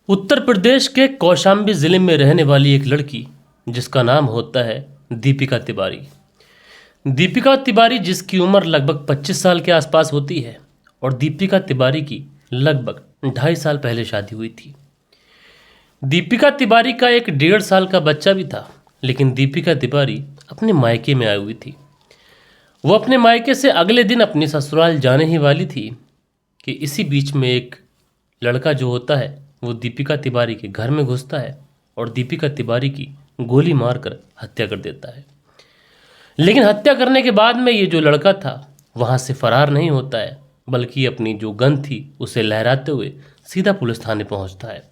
उत्तर प्रदेश के कौशाम्बी जिले में रहने वाली एक लड़की जिसका नाम होता है दीपिका तिवारी। दीपिका तिवारी जिसकी उम्र लगभग 25 साल के आसपास होती है और दीपिका तिवारी की लगभग 2.5 साल पहले शादी हुई थी। दीपिका तिवारी का एक 1.5 साल का बच्चा भी था, लेकिन दीपिका तिवारी अपने मायके में आई हुई थी। वो अपने मायके से अगले दिन अपनी ससुराल जाने ही वाली थी कि इसी बीच में एक लड़का जो होता है वो दीपिका तिवारी के घर में घुसता है और दीपिका तिवारी की गोली मारकर हत्या कर देता है। लेकिन हत्या करने के बाद में ये जो लड़का था वहाँ से फरार नहीं होता है, बल्कि अपनी जो गन थी उसे लहराते हुए सीधा पुलिस थाने पहुँचता है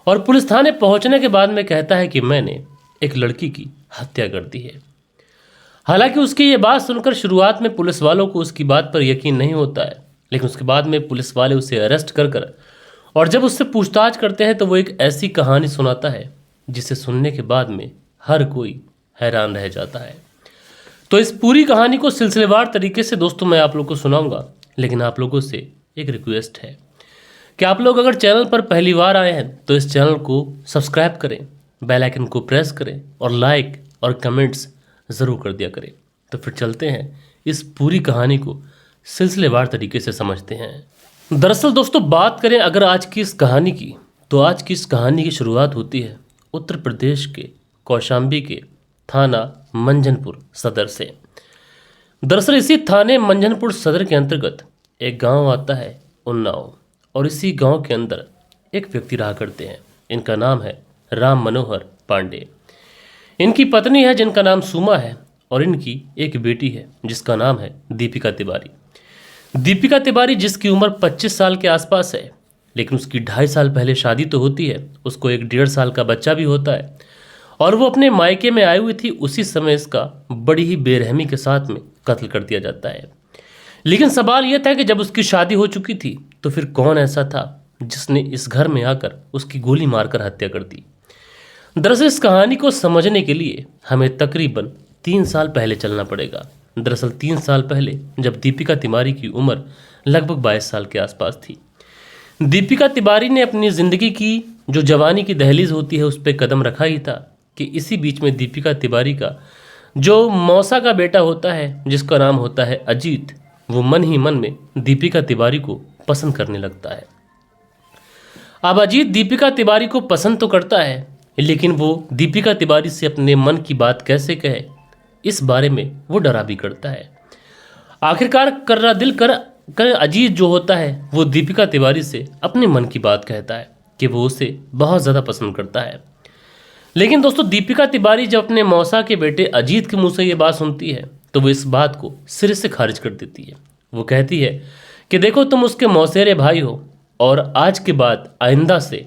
और पुलिस थाने पहुँचने के बाद में कहता है कि मैंने एक लड़की की हत्या कर दी है। हालांकि उसकी ये बात सुनकर शुरुआत में पुलिस वालों को उसकी बात पर यकीन नहीं होता है, लेकिन उसके बाद में पुलिस वाले उसे अरेस्ट कर और जब उससे पूछताछ करते हैं तो वो एक ऐसी कहानी सुनाता है जिसे सुनने के बाद में हर कोई हैरान रह जाता है। तो इस पूरी कहानी को सिलसिलेवार तरीके से दोस्तों मैं आप लोग को सुनाऊंगा, लेकिन आप लोगों से एक रिक्वेस्ट है कि आप लोग अगर चैनल पर पहली बार आए हैं तो इस चैनल को सब्सक्राइब करें, बेल आइकन को प्रेस करें और लाइक और कमेंट्स ज़रूर कर दिया करें। तो फिर चलते हैं इस पूरी कहानी को सिलसिलेवार तरीके से समझते हैं। दरअसल दोस्तों बात करें अगर आज की इस कहानी की, तो आज की इस कहानी की शुरुआत होती है उत्तर प्रदेश के कौशाम्बी के थाना मंझनपुर सदर से। दरअसल इसी थाने मंझनपुर सदर के अंतर्गत एक गांव आता है उन्नाव, और इसी गांव के अंदर एक व्यक्ति रहा करते हैं। इनका नाम है राम मनोहर पांडे। इनकी पत्नी है जिनका नाम सुमा है और इनकी एक बेटी है जिसका नाम है दीपिका तिवारी। दीपिका तिवारी जिसकी उम्र 25 साल के आसपास है, लेकिन उसकी 2.5 साल पहले शादी तो होती है, उसको एक 1.5 साल का बच्चा भी होता है और वो अपने मायके में आई हुई थी। उसी समय इसका बड़ी ही बेरहमी के साथ में कत्ल कर दिया जाता है। लेकिन सवाल यह था कि जब उसकी शादी हो चुकी थी तो फिर कौन ऐसा था जिसने इस घर में आकर उसकी गोली मारकर हत्या कर दी। दरअसल इस कहानी को समझने के लिए हमें तकरीबन 3 साल पहले चलना पड़ेगा। दरअसल 3 साल पहले जब दीपिका तिवारी की उम्र लगभग 22 साल के आसपास थी, दीपिका तिवारी ने अपनी ज़िंदगी की जो जवानी की दहलीज होती है उस पर कदम रखा ही था कि इसी बीच में दीपिका तिवारी का जो मौसा का बेटा होता है जिसका नाम होता है अजीत, वो मन ही मन में दीपिका तिवारी को पसंद करने लगता है। अब अजीत दीपिका तिवारी को पसंद तो करता है, लेकिन वो दीपिका तिवारी से अपने मन की बात कैसे कहे इस बारे में वो डरा भी करता है। आखिरकार कर्रा दिल कर अजीत जो होता है वो दीपिका तिवारी से अपने मन की बात कहता है कि वो उसे बहुत ज़्यादा पसंद करता है। लेकिन दोस्तों दीपिका तिवारी जब अपने मौसा के बेटे अजीत के मुंह से ये बात सुनती है तो वो इस बात को सिरे से खारिज कर देती है। वो कहती है कि देखो तुम उसके मौसेरे भाई हो और आज के बाद आइंदा से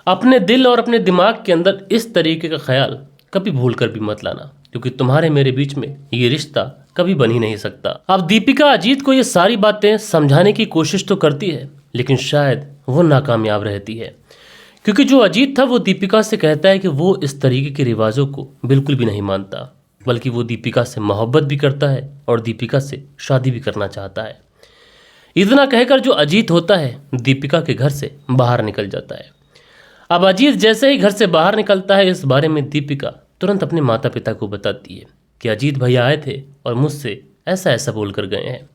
अपने दिल और अपने दिमाग के अंदर इस तरीके का ख्याल कभी भूल कर भी मत लाना, क्योंकि तुम्हारे मेरे बीच में ये रिश्ता कभी बन ही नहीं सकता। अब दीपिका अजीत को ये सारी बातें समझाने की कोशिश तो करती है, लेकिन शायद वो नाकामयाब रहती है, क्योंकि जो अजीत था वो दीपिका से कहता है कि वो इस तरीके के रिवाजों को बिल्कुल भी नहीं मानता, बल्कि वो दीपिका से मोहब्बत भी करता है और दीपिका से शादी भी करना चाहता है। इतना कहकर जो अजीत होता है दीपिका के घर से बाहर निकल जाता है। अब अजीत जैसे ही घर से बाहर निकलता है इस बारे में दीपिका तुरंत अपने माता पिता को बताती है कि अजीत भैया आए थे और मुझसे ऐसा ऐसा बोल कर गए हैं।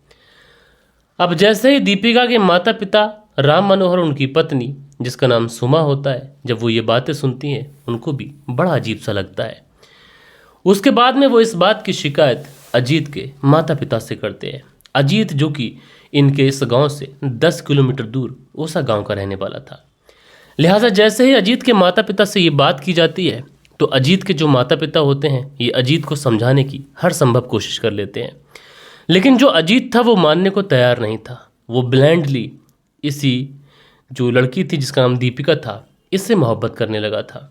अब जैसे ही दीपिका के माता पिता राम मनोहर उनकी पत्नी जिसका नाम सुमा होता है, जब वो ये बातें सुनती हैं उनको भी बड़ा अजीब सा लगता है। उसके बाद में वो इस बात की शिकायत अजीत के माता पिता से करते हैं। अजीत जो कि इनके इस गांव से 10 किलोमीटर दूर ओसा गांव का रहने वाला था। लिहाजा जैसे ही अजीत के माता पिता से ये बात की जाती है तो अजीत के जो माता पिता होते हैं ये अजीत को समझाने की हर संभव कोशिश कर लेते हैं, लेकिन जो अजीत था वो मानने को तैयार नहीं था। वो ब्लाइंडली इसी जो लड़की थी जिसका नाम दीपिका था इससे मोहब्बत करने लगा था।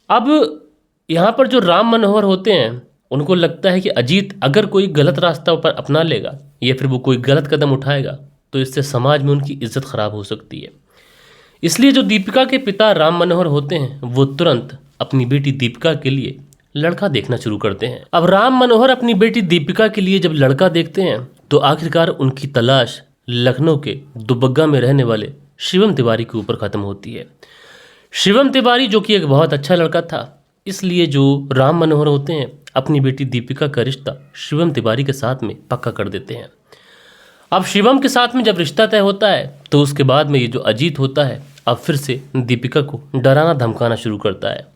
अब यहाँ पर जो राम मनोहर होते हैं उनको लगता है कि अजीत अगर कोई गलत रास्ता पर अपना लेगा या फिर वो कोई गलत कदम उठाएगा तो इससे समाज में उनकी इज्जत खराब हो सकती है। इसलिए जो दीपिका के पिता राम मनोहर होते हैं वो तुरंत अपनी बेटी दीपिका के लिए लड़का देखना शुरू करते हैं। अब राम मनोहर अपनी बेटी दीपिका के लिए जब लड़का देखते हैं तो आखिरकार उनकी तलाश लखनऊ के दुबग्गा में रहने वाले शिवम तिवारी के ऊपर ख़त्म होती है। शिवम तिवारी जो कि एक बहुत अच्छा लड़का था, इसलिए जो राम मनोहर होते हैं अपनी बेटी दीपिका का रिश्ता शिवम तिवारी के साथ में पक्का कर देते हैं। अब शिवम के साथ में जब रिश्ता तय होता है तो उसके बाद में ये जो अजीत होता है अब फिर से दीपिका को डराना धमकाना शुरू करता है।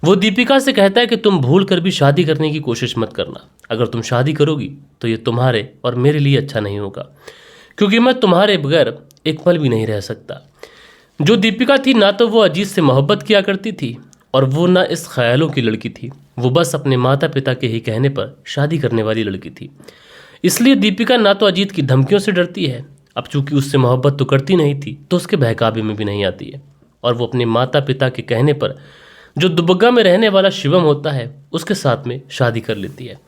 वो दीपिका से कहता है कि तुम भूल कर भी शादी करने की कोशिश मत करना। अगर तुम शादी करोगी तो ये तुम्हारे और मेरे लिए अच्छा नहीं होगा, क्योंकि मैं तुम्हारे बगैर एक पल भी नहीं रह सकता। जो दीपिका थी ना तो वो अजीत से मोहब्बत किया करती थी और वो ना इस ख्यालों की लड़की थी। वो बस अपने माता पिता के ही कहने पर शादी करने वाली लड़की थी। इसलिए दीपिका ना तो अजीत की धमकियों से डरती है, अब चूंकि उससे मोहब्बत तो करती नहीं थी तो उसके बहकावे में भी नहीं आती है, और वो अपने माता पिता के कहने पर जो दुबग्गा में रहने वाला शिवम होता है उसके साथ में शादी कर लेती है।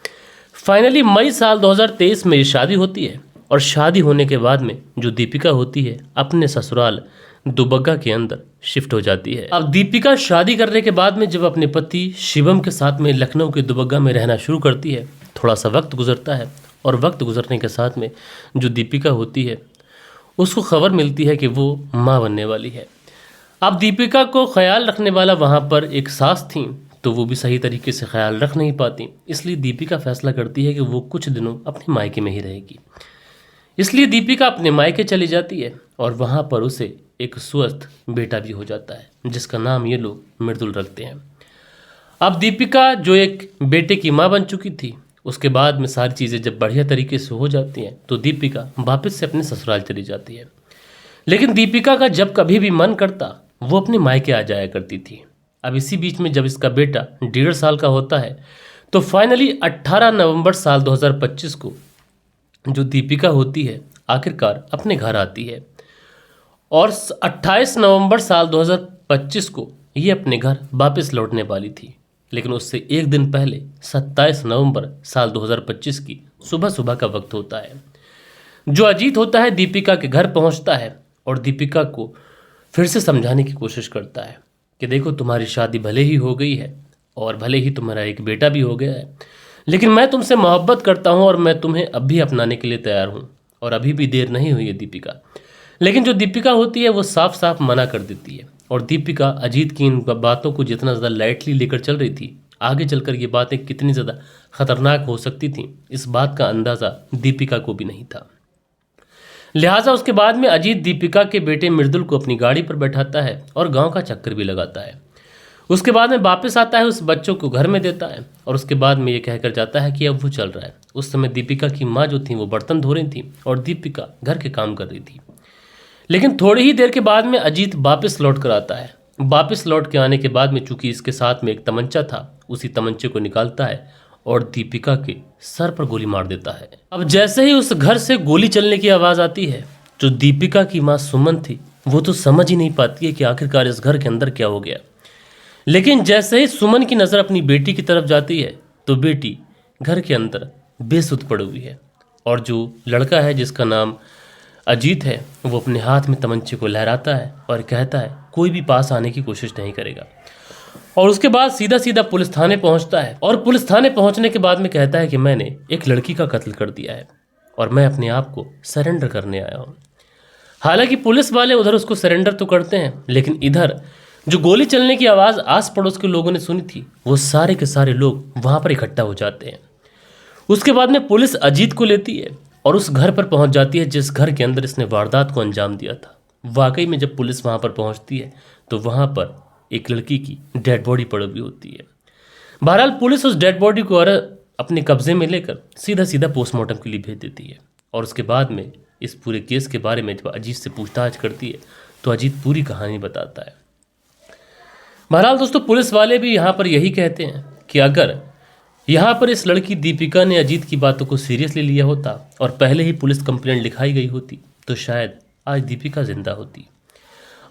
फाइनली मई साल 2023 में ये शादी होती है और शादी होने के बाद में जो दीपिका होती है अपने ससुराल दुबग्गा के अंदर शिफ्ट हो जाती है। अब दीपिका शादी करने के बाद में जब अपने पति शिवम के साथ में लखनऊ के दुबग्गा में रहना शुरू करती है, थोड़ा सा वक्त गुजरता है और वक्त गुजरने के साथ में जो दीपिका होती है उसको खबर मिलती है कि वो माँ बनने वाली है। अब दीपिका को ख्याल रखने वाला वहाँ पर एक सास थी, तो वो भी सही तरीके से ख्याल रख नहीं पाती, इसलिए दीपिका फैसला करती है कि वो कुछ दिनों अपने मायके में ही रहेगी। इसलिए दीपिका अपने मायके चली जाती है और वहाँ पर उसे एक स्वस्थ बेटा भी हो जाता है, जिसका नाम ये लोग मृदुल रखते हैं। अब दीपिका जो एक बेटे की माँ बन चुकी थी, उसके बाद में सारी चीज़ें जब बढ़िया तरीके से हो जाती हैं तो दीपिका वापस से अपने ससुराल चली जाती है। लेकिन दीपिका का जब कभी भी मन करता वो अपने मायके आ जाया करती थी। अब इसी बीच में जब इसका बेटा 1.5 साल का होता है तो फाइनली 18 नवंबर साल 2025 को जो दीपिका होती है आखिरकार अपने घर आती है, और 28 नवंबर साल 2025 को ये अपने घर वापस लौटने वाली थी। लेकिन उससे एक दिन पहले 27 नवंबर साल 2025 की सुबह सुबह का वक्त होता है। जो अजीत होता है दीपिका के घर पहुंचता है और दीपिका को फिर से समझाने की कोशिश करता है कि देखो, तुम्हारी शादी भले ही हो गई है और भले ही तुम्हारा एक बेटा भी हो गया है, लेकिन मैं तुमसे मोहब्बत करता हूं और मैं तुम्हें अब भी अपनाने के लिए तैयार हूं और अभी भी देर नहीं हुई है दीपिका। लेकिन जो दीपिका होती है वो साफ साफ मना कर देती है, और दीपिका अजीत की इन बातों को जितना ज़्यादा लाइटली लेकर चल रही थी, आगे चलकर ये बातें कितनी ज़्यादा खतरनाक हो सकती थी इस बात का अंदाज़ा दीपिका को भी नहीं था। लिहाजा उसके बाद में अजीत दीपिका के बेटे मृदुल को अपनी गाड़ी पर बैठाता है और गांव का चक्कर भी लगाता है। उसके बाद में वापस आता है, उस बच्चों को घर में देता है और उसके बाद में ये कहकर जाता है कि अब वो चल रहा है। उस समय दीपिका की माँ जो थी वो बर्तन धो रही थी और दीपिका घर के काम कर रही थी। लेकिन थोड़ी ही देर के बाद में अजीत वापस लौट कर आता है। वापस लौट के आने के बाद में चूंकि इसके साथ में एक तमंचा था, उसी तमंचे को निकालता है और दीपिका के सर पर गोली मार देता है। अब जैसे ही उस घर से गोली चलने की आवाज़ आती है, जो दीपिका की माँ सुमन थी वो तो समझ ही नहीं पाती है कि आखिरकार इस घर के अंदर क्या हो गया। लेकिन जैसे ही सुमन की नज़र अपनी बेटी की तरफ जाती है तो बेटी घर के अंदर बेसुध पड़ी हुई है, और जो लड़का है जिसका नाम अजीत है वो अपने हाथ में तमंचे को लहराता है और कहता है कोई भी पास आने की कोशिश नहीं करेगा। और उसके बाद सीधा सीधा पुलिस थाने पहुंचता है, और पुलिस थाने पहुंचने के बाद में कहता है कि मैंने एक लड़की का कत्ल कर दिया है और मैं अपने आप को सरेंडर करने आया हूं। हालांकि पुलिस वाले उधर उसको सरेंडर तो करते हैं, लेकिन इधर जो गोली चलने की आवाज़ आस पड़ोस के लोगों ने सुनी थी वो सारे के सारे लोग वहाँ पर इकट्ठा हो जाते हैं। उसके बाद में पुलिस अजीत को लेती है और उस घर पर पहुंच जाती है जिस घर के अंदर इसने वारदात को अंजाम दिया था। वाकई में जब पुलिस वहाँ पर पहुँचती है तो वहाँ पर एक लड़की की डेड बॉडी पड़ी हुई होती है। बहरहाल पुलिस उस डेड बॉडी को अपने कब्जे में लेकर सीधा सीधा पोस्टमार्टम के लिए भेज देती है, और उसके बाद में इस पूरे केस के बारे में जब अजीत से पूछताछ करती है तो अजीत पूरी कहानी बताता है। बहरहाल दोस्तों, पुलिस वाले भी यहाँ पर यही कहते हैं कि अगर यहाँ पर इस लड़की दीपिका ने अजीत की बातों को सीरियसली लिया होता और पहले ही पुलिस कंप्लेंट लिखाई गई होती तो शायद आज दीपिका जिंदा होती।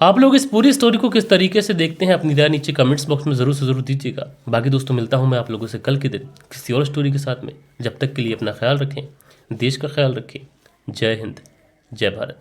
आप लोग इस पूरी स्टोरी को किस तरीके से देखते हैं अपनी राय नीचे कमेंट्स बॉक्स में ज़रूर से ज़रूर दीजिएगा। बाकी दोस्तों, मिलता हूँ मैं आप लोगों से कल के दिन किसी और स्टोरी के साथ में। जब तक के लिए अपना ख्याल रखें, देश का ख्याल रखें। जय हिंद, जय भारत।